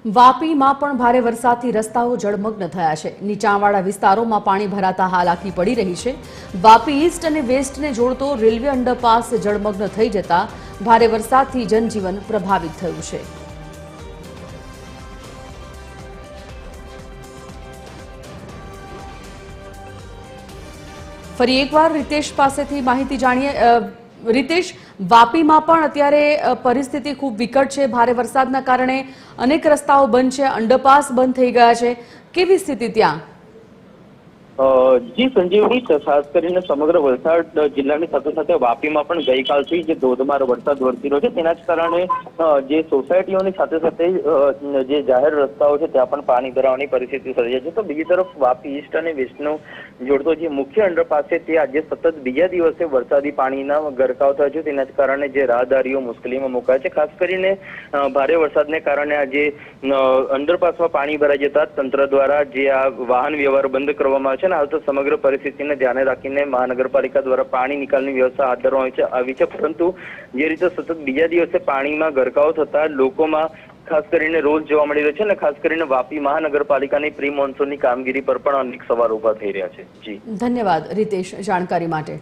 વાપીમાં પણ ભારે વરસાદથી રસ્તાઓ જળમગ્ન થયા છે। નીચાણવાળા વિસ્તારોમાં પાણી ભરાતા હાલાકી પડી રહી છે। વાપી ઈસ્ટ અને વેસ્ટને જોડતો રેલવે અંડરપાસ જળમગ્ન થઈ જતા ભારે વરસાદથી જનજીવન પ્રભાવિત થયું છે। ફરી એકવાર રીતેશ પાસેથી માહિતી જાણીએ। રીતેશ, વાપીમાં પણ અત્યારે પરિસ્થિતિ ખૂબ વિકટ છે। ભારે વરસાદના કારણે અનેક રસ્તાઓ બંધ છે, અંડરપાસ બંધ થઈ ગયા છે। કેવી સ્થિતિ ત્યાં? જી સંજીવની, ખાસ કરીને સમગ્ર વલસાડ જિલ્લાની સાથે સાથે વાપીમાં પણ ગઈકાલથી જે ધોધમાર વરસાદ વરસી રહ્યો છે તેના જ કારણે જે સોસાયટીઓની સાથે સાથે જે જાહેર રસ્તાઓ છે ત્યાં પણ પાણી ભરાવાની પરિસ્થિતિ સર્જાઈ છે। તો બીજી તરફ વાપી ઈસ્ટ અને વેસ્ટનો જોડતો જે મુખ્ય અંડરપાસ છે તે આજે સતત બીજા દિવસે વરસાદી પાણીના ગરકાવ થયો છે। તેના જ કારણે જે રાહદારીઓ મુશ્કેલીમાં મુકાયા છે। ખાસ કરીને ભારે વરસાદને કારણે આજે અંડરપાસમાં પાણી ભરાઈ જતા તંત્ર દ્વારા જે આ વાહન વ્યવહાર બંધ કરવામાં આવે છે। હાલ તો સમગ્ર પરિસ્થિતિને ધ્યાને રાખીને મહાનગરપાલિકા દ્વારા પાણી નિકાલની વ્યવસ્થા હાથ ધરવામાં આવી છે, પરંતુ જે રીતે સતત બીજા દિવસે પાણીમાં ગરકાવ થતા લોકોમાં ખાસ કરીને રોજ જોવા મળી રહ્યો છે અને ખાસ કરીને વાપી મહાનગરપાલિકાની પ્રી મોન્સૂનની કામગીરી પર પણ અનેક સવાલ ઉભા થઈ રહ્યા છે। જી ધન્યવાદ રીતેશ જાણકારી માટે।